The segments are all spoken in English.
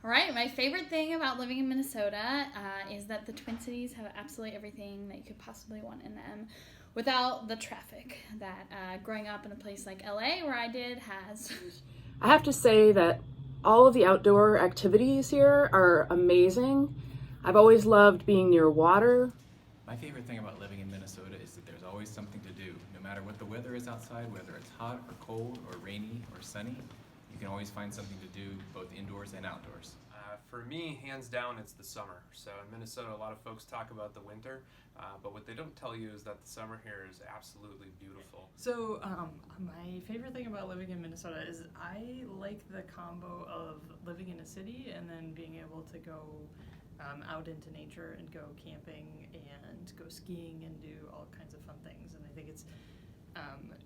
All right, my favorite thing about living in Minnesota is that the Twin Cities have absolutely everything that you could possibly want in them without the traffic that growing up in a place like LA, where I did, has. I have to say that all of the outdoor activities here are amazing. I've always loved being near water. My favorite thing about living in Minnesota is that there's always something to do. No matter what the weather is outside, whether it's hot or cold or rainy or sunny, you can always find something to do both indoors and outdoors. For me, hands down, it's the summer. So in Minnesota, a lot of folks talk about the winter, but what they don't tell you is that the summer here is absolutely beautiful. So my favorite thing about living in Minnesota is I like the combo of living in a city and then being able to go out into nature and go camping and go skiing and do all kinds of fun things. And I think it's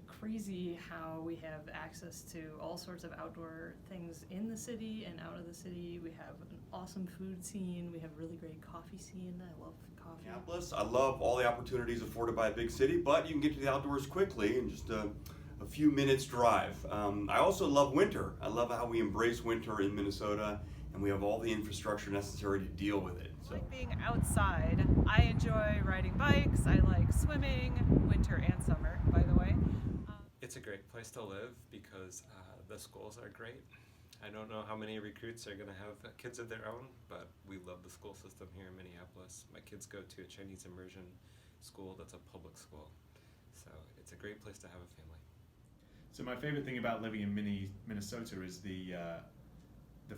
crazy how we have access to all sorts of outdoor things in the city and out of the city. We have an awesome food scene. We have a really great coffee scene. I love coffee. Minneapolis, I love all the opportunities afforded by a big city, but you can get to the outdoors quickly in just a few minutes drive. I also love winter. I love how we embrace winter in Minnesota, and we have all the infrastructure necessary to deal with it. I like being outside. I enjoy riding bikes. I like swimming, winter and summer, by the way. It's a great place to live because the schools are great. I don't know how many recruits are going to have kids of their own, but we love the school system here in Minneapolis. My kids go to a Chinese immersion school that's a public school, so it's a great place to have a family. So my favorite thing about living in Minnesota is the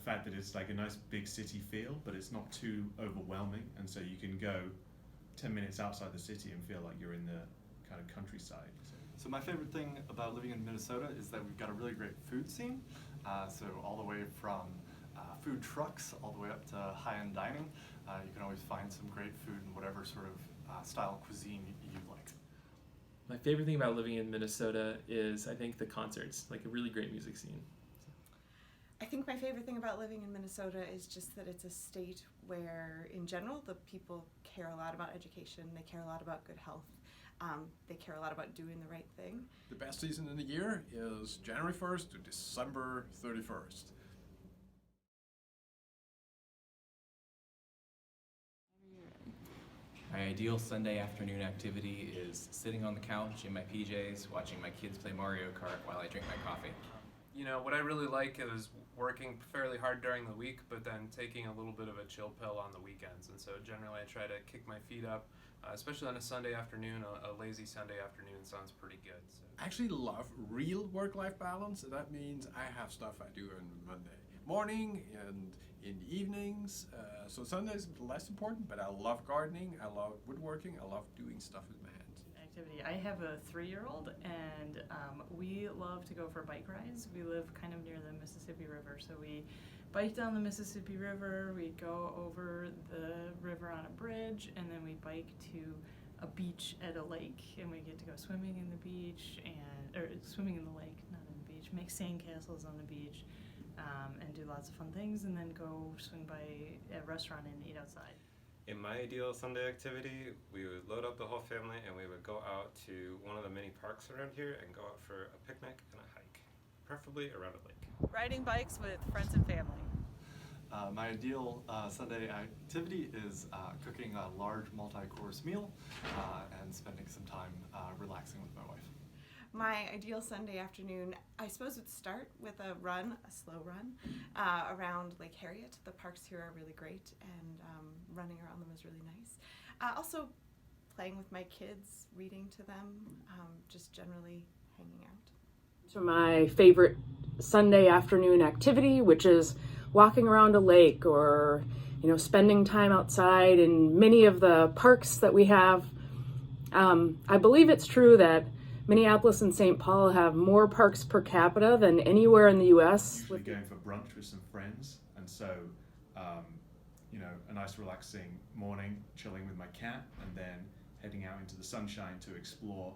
fact that it's like a nice big city feel, but it's not too overwhelming, and so you can go 10 minutes outside the city and feel like you're in the kind of countryside. So my favorite thing about living in Minnesota is that we've got a really great food scene. So all the way from food trucks all the way up to high-end dining. You can always find some great food in whatever sort of style cuisine you like. My favorite thing about living in Minnesota is, I think, the concerts, like a really great music scene. I think my favorite thing about living in Minnesota is just that it's a state where, in general, the people care a lot about education, they care a lot about good health. They care a lot about doing the right thing. The best season in the year is January 1st to December 31st. My ideal Sunday afternoon activity is sitting on the couch in my PJs, watching my kids play Mario Kart while I drink my coffee. You know, what I really like is working fairly hard during the week, but then taking a little bit of a chill pill on the weekends. And so generally I try to kick my feet up, especially on a Sunday afternoon. A lazy Sunday afternoon sounds pretty good. So. I actually love real work-life balance. That means I have stuff I do on Monday morning and in the evenings. So Sunday's less important, but I love gardening, I love woodworking, I love doing stuff with my hands. Activity. I have a 3-year-old, and we love to go for bike rides. We live kind of near the Mississippi River, so we bike down the Mississippi River, we go over the river on a bridge, and then we bike to a beach at a lake, and we get to go swimming in the beach, or swimming in the lake, not in the beach, make sandcastles on the beach, and do lots of fun things, and then go swing by a restaurant and eat outside. In my ideal Sunday activity, we would load up the whole family and we would go out to one of the many parks around here and go out for a picnic and a hike, preferably around a lake. Riding bikes with friends and family. My ideal Sunday activity is cooking a large multi-course meal and spending some time relaxing with my wife. My ideal Sunday afternoon, I suppose, would start with a slow run, around Lake Harriet. The parks here are really great, and running around them is really nice. Also, playing with my kids, reading to them, just generally hanging out. To my favorite Sunday afternoon activity, which is walking around a lake or, spending time outside in many of the parks that we have. I believe it's true that Minneapolis and St. Paul have more parks per capita than anywhere in the U.S. Usually going for brunch with some friends, and so, a nice relaxing morning, chilling with my cat, and then heading out into the sunshine to explore,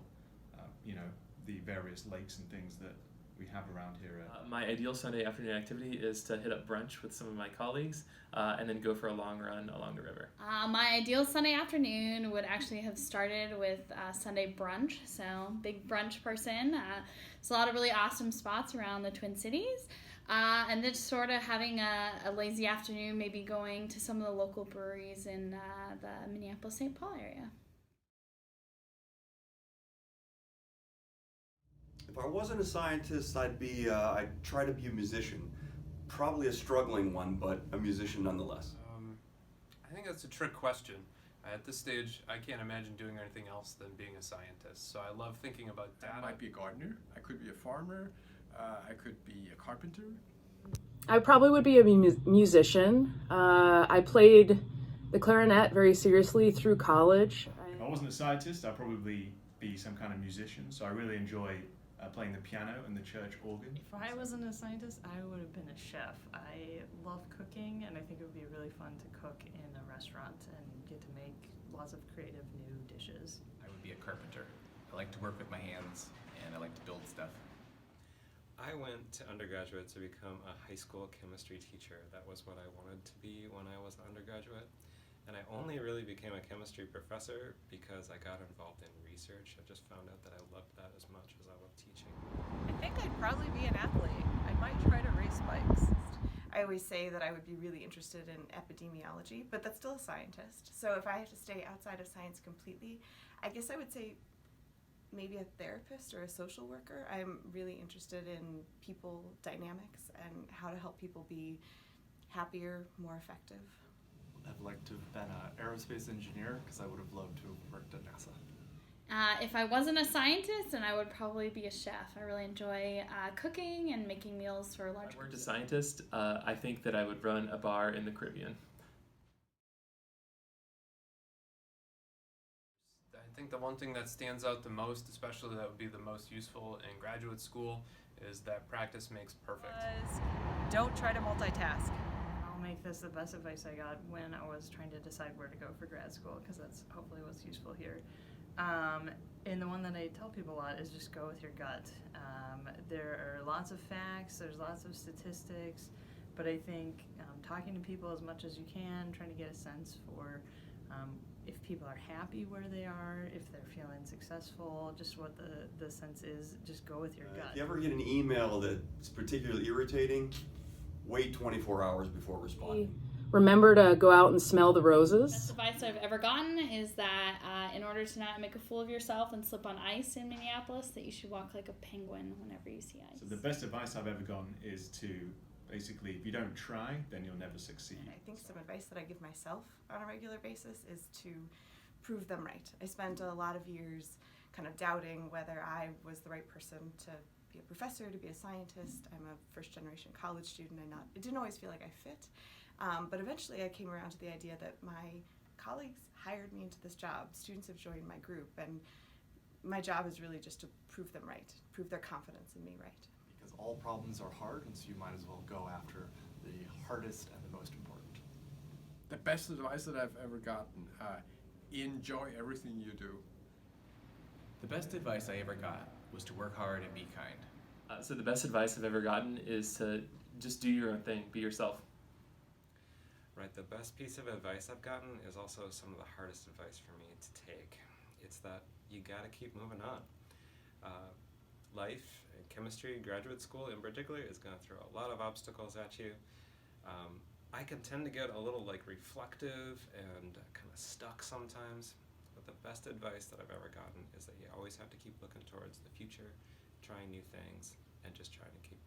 the various lakes and things that we have around here. My ideal Sunday afternoon activity is to hit up brunch with some of my colleagues and then go for a long run along the river. My ideal Sunday afternoon would actually have started with Sunday brunch, so big brunch person. There's a lot of really awesome spots around the Twin Cities. And then just sort of having a lazy afternoon, maybe going to some of the local breweries in the Minneapolis-St. Paul area. If I wasn't a scientist, I'd try to be a musician. Probably a struggling one, but a musician nonetheless. I think that's a trick question. At this stage, I can't imagine doing anything else than being a scientist. So I love thinking about data. I might be a gardener. I could be a farmer. I could be a carpenter. I probably would be a musician. I played the clarinet very seriously through college. If I wasn't a scientist, I'd probably be some kind of musician. So I really enjoy playing the piano and the church organ. If I wasn't a scientist, I would have been a chef. I love cooking, and I think it would be really fun to cook in a restaurant and get to make lots of creative new dishes. I would be a carpenter. I like to work with my hands, and I like to build stuff. I went to undergraduate to become a high school chemistry teacher. That was what I wanted to be when I was an undergraduate. And I only really became a chemistry professor because I got involved in research. I just found out that I loved that as much as I loved teaching. I think I'd probably be an athlete. I might try to race bikes. I always say that I would be really interested in epidemiology, but that's still a scientist. So if I have to stay outside of science completely, I guess I would say maybe a therapist or a social worker. I'm really interested in people dynamics and how to help people be happier, more effective. I'd like to have been an aerospace engineer because I would have loved to have worked at NASA. If I wasn't a scientist, then I would probably be a chef. I really enjoy cooking and making meals for large If I weren't a groups. scientist, I think that I would run a bar in the Caribbean. I think the one thing that stands out the most, especially that would be the most useful in graduate school, is that practice makes perfect. Don't try to multitask. I'll make this the best advice I got when I was trying to decide where to go for grad school, because that's hopefully what's useful here. And the one that I tell people a lot is just go with your gut. There are lots of facts, there's lots of statistics, but I think talking to people as much as you can, trying to get a sense for if people are happy where they are, if they're feeling successful, just what the sense is, just go with your gut. If you ever get an email that's particularly irritating, wait 24 hours before responding. Remember to go out and smell the roses. Best advice I've ever gotten is that in order to not make a fool of yourself and slip on ice in Minneapolis, that you should walk like a penguin whenever you see ice. So the best advice I've ever gotten is to basically, if you don't try, then you'll never succeed. I think some advice that I give myself on a regular basis is to prove them right. I spent a lot of years kind of doubting whether I was the right person to be a professor, to be a scientist. I'm a first-generation college student. I didn't always feel like I fit. But eventually I came around to the idea that my colleagues hired me into this job. Students have joined my group, and my job is really just to prove them right, prove their confidence in me right. Because all problems are hard, and so you might as well go after the hardest and the most important. The best advice that I've ever gotten, enjoy everything you do. The best advice I ever got was to work hard and be kind. So the best advice I've ever gotten is to just do your own thing, be yourself. Right, the best piece of advice I've gotten is also some of the hardest advice for me to take. It's that you gotta keep moving on. Life, and chemistry, graduate school in particular, is gonna throw a lot of obstacles at you. I can tend to get a little reflective and kind of stuck sometimes, but the best advice that I've ever gotten is that you always have to keep looking towards the future, trying new things, and just trying to keep